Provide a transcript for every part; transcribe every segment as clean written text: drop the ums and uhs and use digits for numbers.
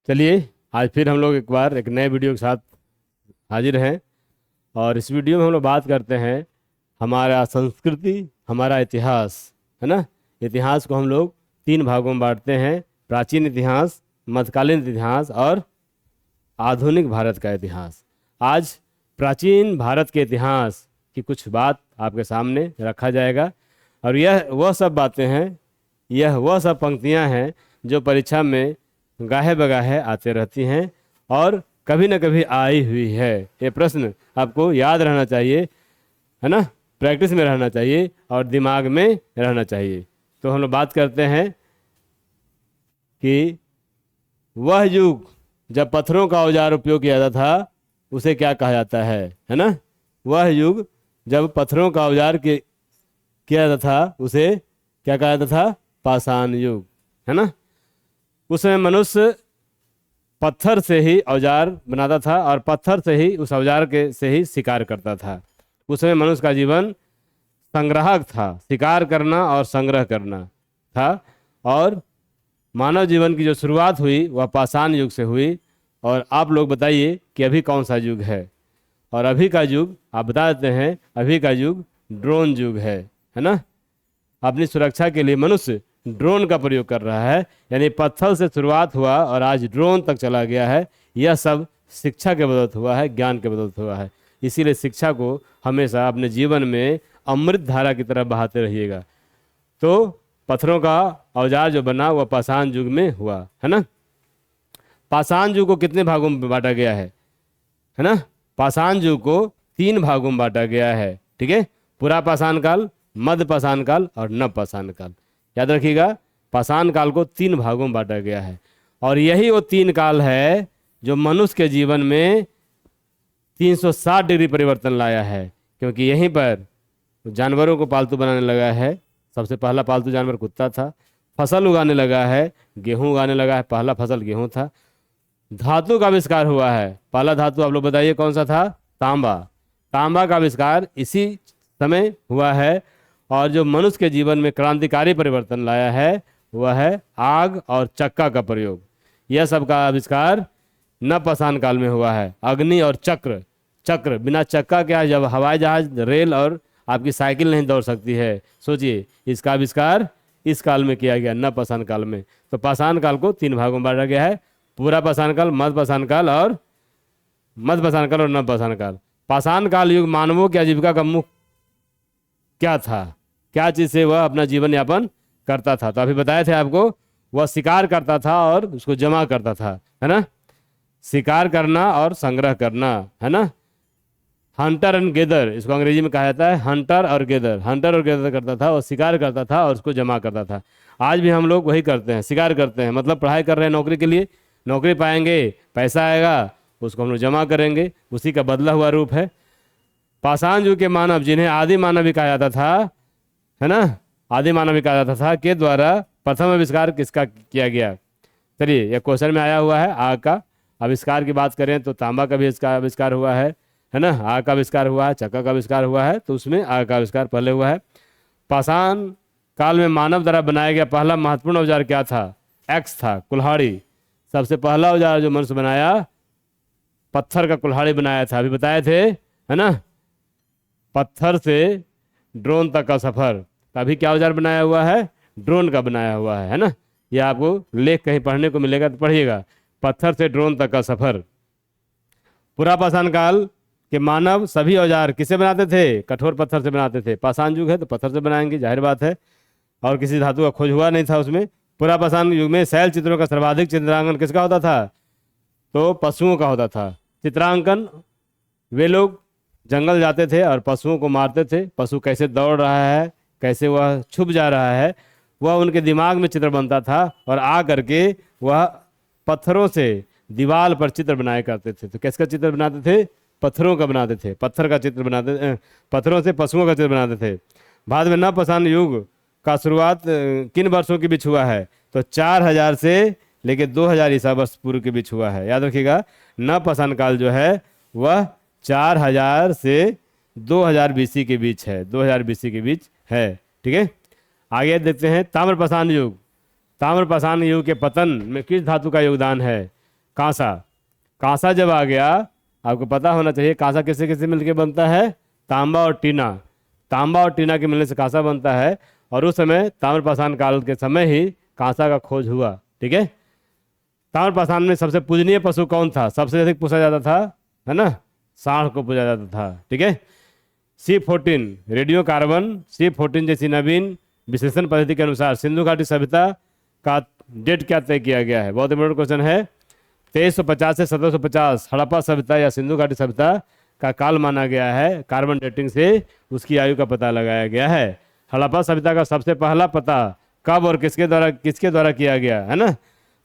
चलिए आज फिर हम लोग एक बार एक नए वीडियो के साथ हाजिर हैं। और इस वीडियो में हम लोग बात करते हैं हमारा संस्कृति, हमारा इतिहास, है ना। इतिहास को हम लोग तीन भागों में बांटते हैं: प्राचीन इतिहास, मध्यकालीन इतिहास और आधुनिक भारत का इतिहास। आज प्राचीन भारत के इतिहास की कुछ बात आपके सामने रखा जाएगा। और यह वह सब बातें हैं, यह वह सब पंक्तियां हैं जो परीक्षा में गाहे बगाहे आते रहती हैं और कभी न कभी आई हुई है। ये प्रश्न आपको याद रहना चाहिए, है ना, प्रैक्टिस में रहना चाहिए और दिमाग में रहना चाहिए। तो हम लोग बात करते हैं कि वह युग जब पत्थरों का औजार उपयोग किया जाता था उसे क्या कहा जाता है ना। वह युग जब पत्थरों का औजार किया जाता था उसे क्या कहा जाता था? पाषाण युग, है ना। उस समय मनुष्य पत्थर से ही औजार बनाता था और पत्थर से ही उस औजार के से ही शिकार करता था। उस समय मनुष्य का जीवन संग्राहक था, शिकार करना और संग्रह करना था। और मानव जीवन की जो शुरुआत हुई वह पाषाण युग से हुई। और आप लोग बताइए कि अभी कौन सा युग है? और अभी का युग आप बता देते हैं, अभी का युग ड्रोन युग है ना। अपनी सुरक्षा के लिए मनुष्य ड्रोन का प्रयोग कर रहा है, यानी पत्थर से शुरुआत हुआ और आज ड्रोन तक चला गया है। यह सब शिक्षा के बदौलत हुआ है, ज्ञान के बदौलत हुआ है। इसीलिए शिक्षा को हमेशा अपने जीवन में अमृत धारा की तरह बहाते रहिएगा। तो पत्थरों का औजार जो बना वह पाषाण युग में हुआ, है ना। पाषाण युग को कितने भागों में बांटा गया है ना। पाषाण युग को तीन भागों में बांटा गया है, ठीक है। पुरा पाषाण काल, मध्य पाषाण काल और नव पाषाण काल। याद रखिएगा, पाषाण काल को तीन भागों में बांटा गया है। और यही वो तीन काल है जो मनुष्य के जीवन में 360 डिग्री परिवर्तन लाया है, क्योंकि यहीं पर जानवरों को पालतू बनाने लगा है। सबसे पहला पालतू जानवर कुत्ता था। फसल उगाने लगा है, गेहूं उगाने लगा है, पहला फसल गेहूं था। धातु का आविष्कार हुआ है। पहला धातु आप लोग बताइए कौन सा था? तांबा। तांबा का आविष्कार इसी समय हुआ है। और जो मनुष्य के जीवन में क्रांतिकारी परिवर्तन लाया है वह है आग और चक्का का प्रयोग। यह सब का आविष्कार नव पाषाण काल में हुआ है। अग्नि और चक्र, चक्र बिना चक्का क्या, जब हवाई जहाज, रेल और आपकी साइकिल नहीं दौड़ सकती है, सोचिए इसका आविष्कार इस काल में किया गया, नव पाषाण काल में। तो पाषाण काल को तीन भागों में बांटा गया है: पूरा पाषाण काल, मध्य पाषाण काल और नव पाषाण काल। पाषाण काल युग मानवों की आजीविका का मुख्य क्या था? क्या चीज से वह अपना जीवन यापन करता था? तो अभी बताए थे आपको, वह शिकार करता था और उसको जमा करता था, है ना। शिकार करना और संग्रह करना, है ना। हंटर एंड गेदर, इसको अंग्रेजी में कहा जाता है हंटर और गेदर। हंटर और गेदर करता था और शिकार करता था और उसको जमा करता था। आज भी हम लोग वही करते हैं, शिकार करते हैं, मतलब पढ़ाई कर रहे हैं नौकरी के लिए, नौकरी पाएंगे, पैसा आएगा, उसको हम लोग जमा करेंगे, उसी का बदला हुआ रूप है। पाषाण युग के मानव, जिन्हें आदि मानव भी कहा जाता था, है ना, आदि मानव भी कहा जाता था, के द्वारा प्रथम आविष्कार किसका किया गया? चलिए, यह क्वेश्चन में आया हुआ है। आग का आविष्कार की बात करें तो तांबा का भी इसका आविष्कार हुआ है ना। आग का आविष्कार हुआ है, चक्का का आविष्कार हुआ है, तो उसमें आग का आविष्कार पहले हुआ है। पाषाण काल में मानव द्वारा बनाया गया पहला महत्वपूर्ण औजार क्या था? एक्स था, कुल्हाड़ी। सबसे पहला औजार जो मनुष्य बनाया, पत्थर का कुल्हाड़ी बनाया था, अभी बताए थे, है ना। पत्थर से ड्रोन तक का सफर, अभी क्या औजार बनाया हुआ है? ड्रोन का बनाया हुआ है ना। यह आपको लेख कहीं पढ़ने को मिलेगा तो पढ़िएगा, पत्थर से ड्रोन तक का सफर। पूरा पाषाण काल के मानव सभी औजार किसे बनाते थे? कठोर पत्थर से बनाते थे। पाषाण युग है तो पत्थर से बनाएंगे, जाहिर बात है, और किसी धातु का खोज हुआ नहीं था उसमें। पूरा पाषाण युग में शैल चित्रों का सर्वाधिक चित्रांकन किसका होता था? तो पशुओं का होता था। चित्रांकन, वे लोग जंगल जाते थे और पशुओं को मारते थे। पशु कैसे दौड़ रहा है, कैसे वह छुप जा रहा है, वह उनके दिमाग में चित्र बनता था और आ करके वह पत्थरों से दीवार पर चित्र बनाया करते थे। तो किसका चित्र बनाते थे? पत्थरों का बनाते थे, पत्थर का चित्र बनाते, पत्थरों से पशुओं का चित्र बनाते थे। बाद में नव पाषाण युग का शुरुआत किन वर्षों के बीच हुआ है? तो 4000 से लेके 2000 ईसा वर्ष पूर्व के बीच हुआ है। याद रखिएगा, नव पाषाण काल जो है वह 4000 से 2000 बीसी के बीच है, 2000 बीसी के बीच है, ठीक है। आगे देखते हैं ताम्र पाषाण युग। ताम्र पाषाण युग के पतन में किस धातु का योगदान है? कांसा। कांसा जब आ गया, आपको पता होना चाहिए कांसा किससे किससे मिलकर बनता है, तांबा और टीना। तांबा और टीना के मिलने से कांसा बनता है, और उस समय ताम्रपाषाण काल के समय ही कांसा का खोज हुआ। ठीक है। ताम्रपाषाण में सबसे पूजनीय पशु कौन था, सबसे अधिक पूछा जाता था, है ना, सांड को पूजा जाता था। ठीक है। C14 रेडियो कार्बन, C14 जैसी नवीन विश्लेषण पद्धति के अनुसार सिंधु घाटी सभ्यता का डेट क्या तय किया गया है। बहुत इंपॉर्टेंट क्वेश्चन है। 2350 से 1750 हड़प्पा सभ्यता या सिंधु घाटी सभ्यता का काल माना गया है। कार्बन डेटिंग से उसकी आयु का पता लगाया गया है। हड़प्पा सभ्यता का सबसे पहला पता कब और किसके द्वारा किया गया, है ना,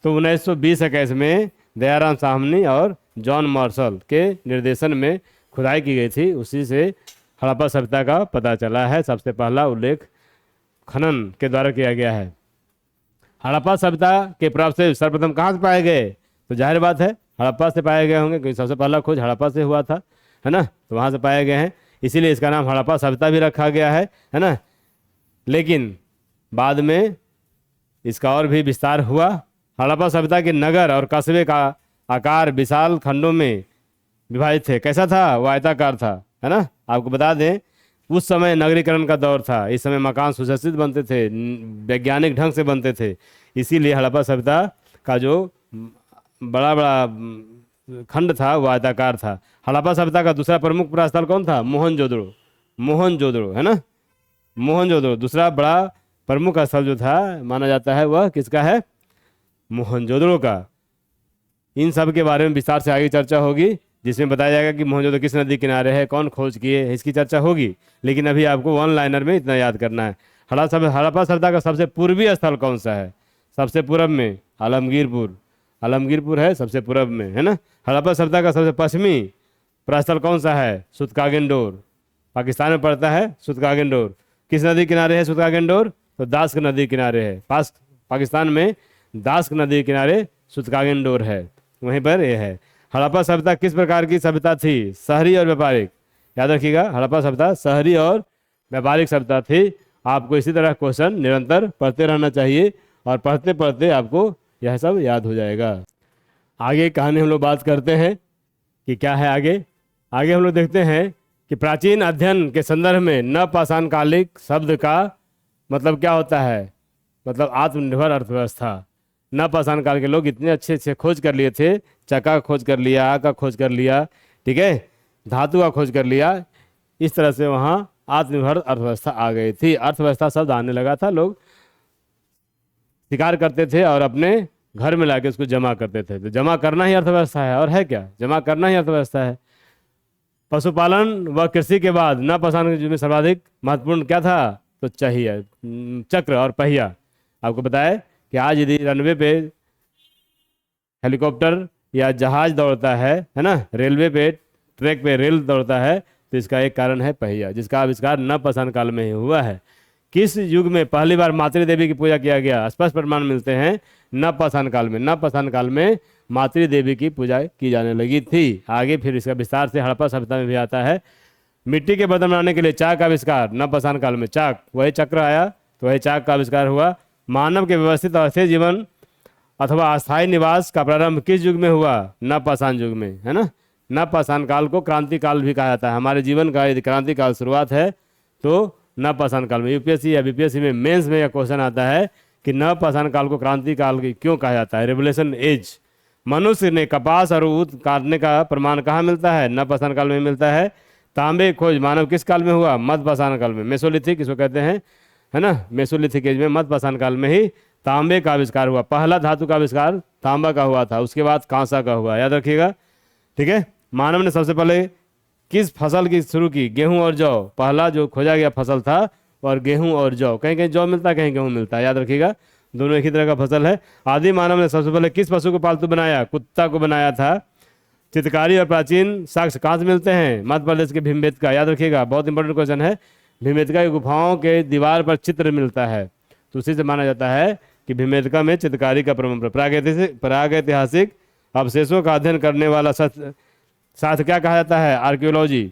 तो 1920-21 में दयाराम साहनी और जॉन मार्शल के निर्देशन में खुदाई की गई थी। उसी से हड़प्पा सभ्यता का पता चला है। सबसे पहला उल्लेख खनन के द्वारा किया गया है। हड़प्पा सभ्यता के प्रभाव से सर्वप्रथम कहाँ से पाए गए, तो जाहिर बात है हड़प्पा से पाए गए होंगे, क्योंकि सबसे पहला खोज हड़प्पा से हुआ था, है ना, तो वहाँ से पाए गए हैं, इसीलिए इसका नाम हड़प्पा सभ्यता भी रखा गया है ना। लेकिन बाद में इसका और भी विस्तार हुआ। हड़प्पा सभ्यता के नगर और कस्बे का आकार विशाल खंडों में विभाजित थे। कैसा था, वो आयताकार था, है ना। आपको बता दें उस समय नगरीकरण का दौर था। इस समय मकान सुसज्जित बनते थे, वैज्ञानिक ढंग से बनते थे, इसीलिए हड़प्पा सभ्यता का जो बड़ा बड़ा खंड था वो आयताकार था। हड़प्पा सभ्यता का दूसरा प्रमुख स्थल कौन था, मोहनजोदड़ो। मोहनजोदड़ो, है ना, मोहनजोदड़ो दूसरा बड़ा प्रमुख स्थल जो था माना जाता है, वह किसका है, मोहनजोदड़ो का। इन सब के बारे में विस्तार से आगे चर्चा होगी, जिसमें बताया जाएगा कि मोहनजोदड़ो किस नदी किनारे है, कौन खोज किए, इसकी चर्चा होगी। लेकिन अभी आपको वन लाइनर में इतना याद करना है। हड़प्पा सभ्यता का सबसे पूर्वी स्थल कौन सा है, सबसे पूर्व में आलमगीरपुर। आलमगीरपुर है सबसे पूर्व में, है ना। हड़प्पा सभ्यता का सबसे पश्चिमी प्रस्थल कौन सा है, सुतकागेंडोर, पाकिस्तान में पड़ता है सुतकागेंडोर। किस नदी किनारे है सुतकागेंडोर, तो दास्क नदी किनारे है। पाकिस्तान में दास्क नदी किनारे सुतकागेंडोर है, वहीं पर यह है। हड़प्पा सभ्यता किस प्रकार की सभ्यता थी, शहरी और व्यापारिक। याद रखिएगा हड़प्पा सभ्यता शहरी और व्यापारिक सभ्यता थी। आपको इसी तरह क्वेश्चन निरंतर पढ़ते रहना चाहिए, और पढ़ते पढ़ते आपको यह सब याद हो जाएगा। आगे कहानी हम लोग बात करते हैं कि क्या है आगे। आगे हम लोग देखते हैं कि प्राचीन अध्ययन के संदर्भ में नवपाषाण कालिक शब्द का मतलब क्या होता है, मतलब आत्मनिर्भर अर्थव्यवस्था। नवपाषाण काल के लोग इतने अच्छे अच्छे खोज कर लिए थे, चक्का का खोज कर लिया, आग का खोज कर लिया, ठीक है, धातु का खोज कर लिया। इस तरह से वहाँ आत्मनिर्भर अर्थव्यवस्था आ गई थी। अर्थव्यवस्था शब्द आने लगा था, लोग शिकार करते थे और अपने घर में लाके उसको जमा करते थे। तो जमा करना ही अर्थव्यवस्था है, और है क्या, जमा करना ही अर्थव्यवस्था है। पशुपालन व कृषि के बाद नवपाषाण के युग में सर्वाधिक महत्वपूर्ण क्या था, तो चाहिए चक्र और पहिया। आपको बताया कि आज यदि रनवे पे हेलीकॉप्टर या जहाज दौड़ता है ना, रेलवे पे ट्रैक पे रेल दौड़ता है, तो इसका एक कारण है पहिया, जिसका आविष्कार नवपाषाण काल में ही हुआ है। किस युग में पहली बार मातृ देवी की पूजा किया गया, स्पष्ट प्रमाण मिलते हैं नवपाषाण काल में। नवपाषाण काल में मातृ देवी की पूजा की जाने लगी थी। आगे फिर इसका विस्तार से हड़प्पा सभ्यता में भी आता है। मिट्टी के बर्तन बनाने के लिए चाक का आविष्कार नवपाषाण काल में। चाक, वही चक्र आया तो वही चाक का आविष्कार हुआ। मानव के व्यवस्थित और स्थिर जीवन अथवा अस्थायी निवास का प्रारंभ किस युग में हुआ, नवपाषाण युग में, है ना। नवपाषाण काल को क्रांति काल भी कहा जाता है। हमारे जीवन का यदि क्रांति काल शुरुआत है तो नवपाषाण काल में। यूपीएससी या बीपीएससी में मेंस में यह क्वेश्चन आता है कि नवपाषाण काल को क्रांति काल क्यों कहा जाता है, रेवोल्यूशन एज। मनुष्य ने कपास और ऊद काटने का प्रमाण कहाँ मिलता है, नवपाषाण काल में मिलता है। तांबे खोज मानव किस काल में हुआ, मध्यपाषाण काल में। मेसोलिथिक इसको कहते हैं, है ना, मेसोलिथिक एज में मध्यपाषाण काल में ही तांबे का आविष्कार हुआ। पहला धातु का आविष्कार तांबा का हुआ था, उसके बाद कांसा का हुआ, याद रखिएगा, ठीक है। मानव ने सबसे पहले किस फसल की शुरू की, गेहूं और जौ। पहला जो खोजा गया फसल था और गेहूं और जौ। कहीं कहीं जौ मिलता है, कहीं गेहूं मिलता है, याद रखिएगा, दोनों एक ही तरह का फसल है। आदि मानव ने सबसे पहले किस पशु को पालतू बनाया, कुत्ता को बनाया था। चित्रकारी और प्राचीन साक्ष्य कहाँ से मिलते हैं, मध्य प्रदेश के भीमबेटका, याद रखिएगा, बहुत इंपॉर्टेंट क्वेश्चन है। भीमबेटका की गुफाओं के दीवार पर चित्र मिलता है, तो उसी से माना जाता है कि भीमबेटका में चित्रकारी का प्रागैतिहासिक अवशेषों का अध्ययन करने वाला शास्त्र क्या कहा जाता है, आर्कियोलॉजी।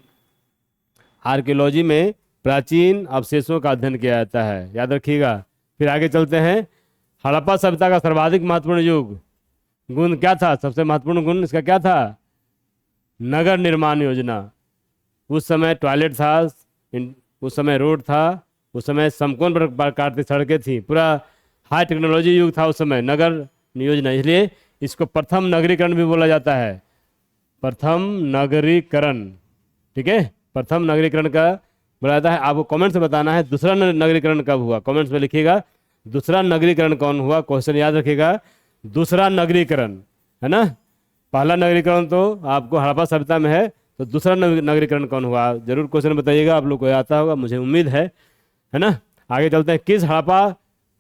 आर्कियोलॉजी में प्राचीन अवशेषों का अध्ययन किया जाता है, याद रखिएगा। फिर आगे चलते हैं। हड़प्पा सभ्यता का सर्वाधिक महत्वपूर्ण युग, गुण क्या था, सबसे महत्वपूर्ण गुण इसका क्या था? नगर निर्माण योजना। उस समय टॉयलेट था, उस समय रोड था, उस समय समकोण प्रकार की सड़कें थी, पूरा हाई टेक्नोलॉजी युग था उस समय, नगर योजना। इसलिए इसको प्रथम नगरीकरण भी बोला जाता है, प्रथम नगरीकरण। ठीक है, प्रथम नगरीकरण का बोला जाता है। आपको कमेंट्स में बताना है दूसरा नगरीकरण कब हुआ, कमेंट्स में लिखिएगा दूसरा नगरीकरण कौन हुआ, क्वेश्चन याद रखिएगा, दूसरा नगरीकरण, है ना। पहला नगरीकरण तो आपको हड़प्पा सभ्यता में है, तो दूसरा नगरीकरण कौन हुआ, जरूर क्वेश्चन बताइएगा, आप लोग को आता होगा मुझे उम्मीद है ना। आगे चलते हैं, किस हड़प्पा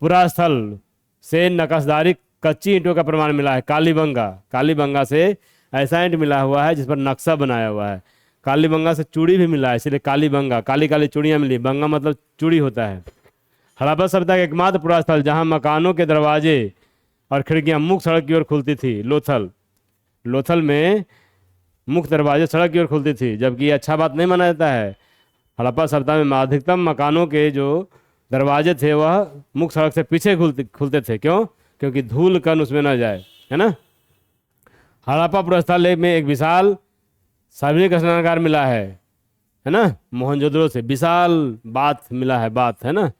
पुरास्थल से नक्काशदारी कच्ची ईंटों का प्रमाण मिला है? कालीबंगा, कालीबंगा से ऐसा ईंट मिला हुआ है जिस पर नक्शा बनाया हुआ है। कालीबंगा से चूड़ी भी मिला है, इसलिए कालीबंगा, काली काली चूड़ियाँ मिली, बंगा मतलब चूड़ी होता है। हड़प्पा सभ्यता का एकमात्र पुरास्थल जहाँ मकानों के दरवाजे और खिड़कियाँ मुख्य सड़क की ओर खुलती थी, लोथल। लोथल में मुख्य दरवाजे सड़क की ओर खुलती थी, जबकि ये अच्छा बात नहीं माना जाता है। हड़प्पा सभ्यता में अधिकतम मकानों के जो दरवाजे थे वह मुख्य सड़क से पीछे खुलते थे। क्यों? क्योंकि धूल कण उसमें न जाए, है ना। हड़प्पा पुरास्थल में एक विशाल सार्वजनिक स्नानागार मिला है ना, मोहनजोदड़ो से विशाल बाथ मिला है, बाथ, है ना,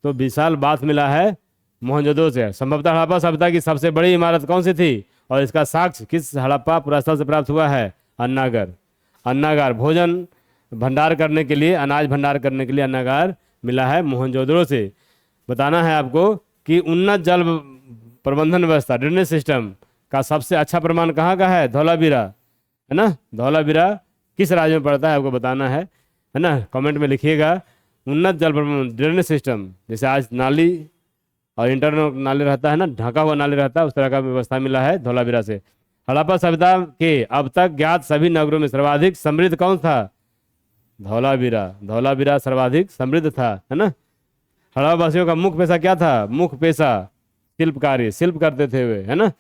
तो विशाल बाथ मिला है मोहनजोदड़ो से। संभवतः हड़प्पा सभ्यता की सबसे बड़ी इमारत कौन सी थी और इसका साक्ष्य किस हड़प्पा पुरास्थल से प्राप्त हुआ है? अन्नागार। अन्नागार भोजन भंडार करने के लिए, अनाज भंडार करने के लिए अन्नागार मिला है मोहनजोदड़ो से। बताना है आपको कि उन्नत जल प्रबंधन व्यवस्था, ड्रेनेज सिस्टम का सबसे अच्छा प्रमाण कहाँ का है? धौलावीरा, है ना। धौलावीरा किस राज्य में पड़ता है आपको बताना है ना, कमेंट में लिखिएगा। उन्नत जल प्रबंधन ड्रेनेज सिस्टम, जैसे आज नाली और इंटरनल नाली रहता है ना, ढका हुआ नाली रहता है, उस तरह का व्यवस्था मिला है धौलावीरा से। हड़प्पा सभ्यता के अब तक ज्ञात सभी नगरों में सर्वाधिक समृद्ध कौन था? धौलावीरा। धौलावीरा सर्वाधिक समृद्ध था, है ना। हड़प्पा वासियों का मुख्य पेशा क्या था? मुख्य पेशा शिल्प कार्य, शिल्प करते थे वे, है ना।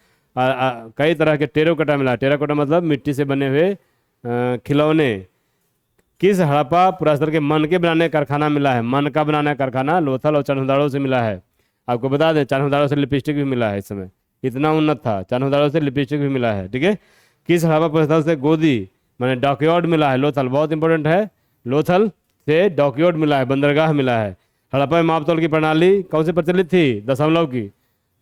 कई तरह के टेराकोटा मिला, टेराकोटा मतलब मिट्टी से बने हुए खिलौने। किस हड़प्पा पुरास्थल के मन के बनाने का कारखाना मिला है? मन का बनाने का कारखाना लोथल और चनहुदाड़ो से मिला है। आपको बता दें चनहुदाड़ो से लिपस्टिक भी मिला है, इस समय इतना उन्नत था, चनहुदाड़ो से लिपस्टिक भी मिला है। ठीक है, किस हड़प्पा पुरास्थल से गोदी मैंने डॉकयार्ड मिला है? लोथल, बहुत इंपॉर्टेंट है, लोथल से डॉकयार्ड मिला है, बंदरगाह मिला है। हड़प्पा में मापतोल की प्रणाली कौन सी प्रचलित थी? दशमलव की,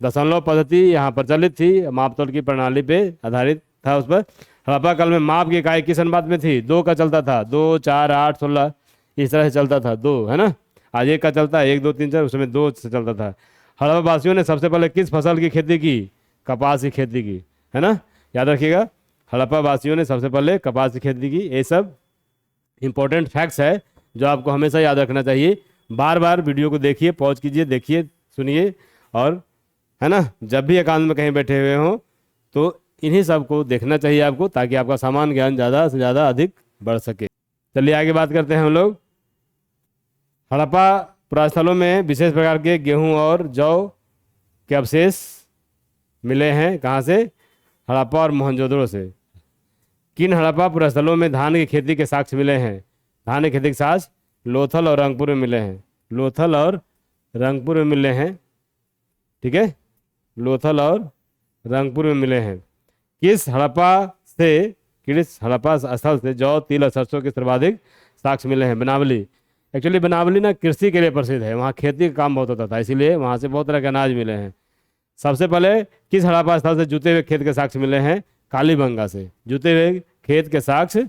दशमलव पद्धति यहाँ प्रचलित थी, मापतोल की प्रणाली पे आधारित था उस पर। हड़प्पा काल में माप की इकाई किस अनुपात में थी? 2 का चलता था, 2, 4, 8, 16 इस तरह से चलता था, 2, है ना। आज 1 का चलता है, 1, 2, 3, 4, उसमें 2 से चलता था। हड़प्पा वासियों ने सबसे पहले किस फसल की खेती की? कपास की खेती की, है ना, याद रखिएगा। हड़प्पा वासियों ने सबसे पहले कपास की खेती की। ये सब इंपॉर्टेंट फैक्ट्स है जो आपको हमेशा याद रखना चाहिए। बार बार वीडियो को देखिए, पॉज कीजिए, देखिए, सुनिए, और है ना, जब भी एकांत में कहीं बैठे हुए हों तो इन्हीं सब को देखना चाहिए आपको, ताकि आपका सामान्य ज्ञान ज़्यादा से ज़्यादा अधिक बढ़ सके। चलिए आगे बात करते हैं हम लोग। हड़प्पा पुरास्थलों में विशेष प्रकार के गेहूं और जौ के अवशेष मिले हैं, कहाँ से? हड़प्पा और मोहनजोदड़ो से। किन हड़प्पा पुरास्थलों में धान की खेती के साक्ष्य मिले हैं? धान की खेती के साक्ष्य लोथल और रंगपुर में मिले हैं, लोथल और रंगपुर में मिले हैं। ठीक है, लोथल और रंगपुर में मिले हैं। किस हड़प्पा स्थल से जौ, तिल और सरसों के सर्वाधिक साक्ष्य मिले हैं? बनावली। एक्चुअली बनावली ना कृषि के लिए प्रसिद्ध है, वहाँ खेती का काम बहुत होता था, इसीलिए वहाँ से बहुत तरह के अनाज मिले हैं। सबसे पहले किस हड़प्पा स्थल से जुते हुए खेत के साक्ष्य मिले हैं? कालीबंगा से। जुते हुए खेत के साक्ष्य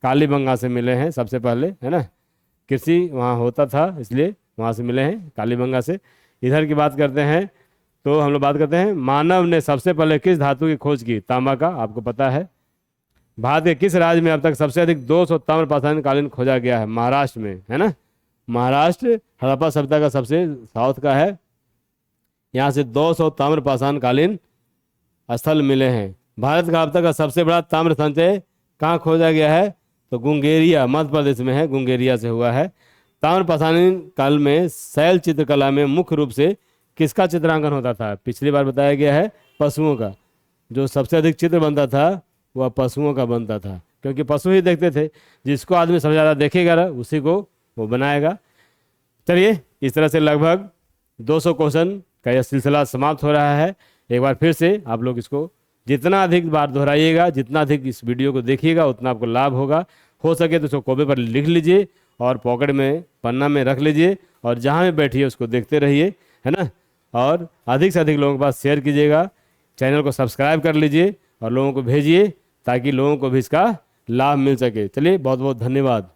कालीबंगा से मिले हैं सबसे पहले, है ना, कृषि वहाँ होता था इसलिए वहाँ से मिले हैं, कालीबंगा से। इधर की बात करते हैं तो हम लोग बात करते हैं मानव ने सबसे पहले किस धातु की खोज की? तांबा का, आपको पता है। भारत के किस राज्य में अब तक सबसे अधिक 200 ताम्रपाषाण कालीन खोजा गया है? महाराष्ट्र में, है ना। महाराष्ट्र हड़प्पा सभ्यता का सबसे साउथ का है, यहाँ से 200 ताम्रपाषाण कालीन स्थल मिले हैं। भारत का अब तक का सबसे बड़ा ताम्र संचय कहाँ खोजा गया है? तो गुंगेरिया, मध्य प्रदेश में है, गुंगेरिया से हुआ है। ताम्रपाषाण काल में शैल चित्रकला में मुख्य रूप से किसका चित्रांकन होता था? पिछली बार बताया गया है पशुओं का, जो सबसे अधिक चित्र बनता था वह पशुओं का बनता था, क्योंकि पशु ही देखते थे, जिसको आदमी सबसे ज़्यादा देखेगा उसी को वो बनाएगा। चलिए, इस तरह से लगभग 200 क्वेश्चन का यह सिलसिला समाप्त हो रहा है। एक बार फिर से आप लोग इसको जितना अधिक बार दोहराइएगा, जितना अधिक इस वीडियो को देखिएगा, उतना आपको लाभ होगा। हो सके तो उसको कॉपी पर लिख लीजिए और पॉकेट में पन्ना में रख लीजिए और जहाँ भी बैठिए उसको देखते रहिए, है ना। और अधिक से अधिक लोगों के पास शेयर कीजिएगा, चैनल को सब्सक्राइब कर लीजिए और लोगों को भेजिए ताकि लोगों को भी इसका लाभ मिल सके। चलिए, बहुत बहुत धन्यवाद।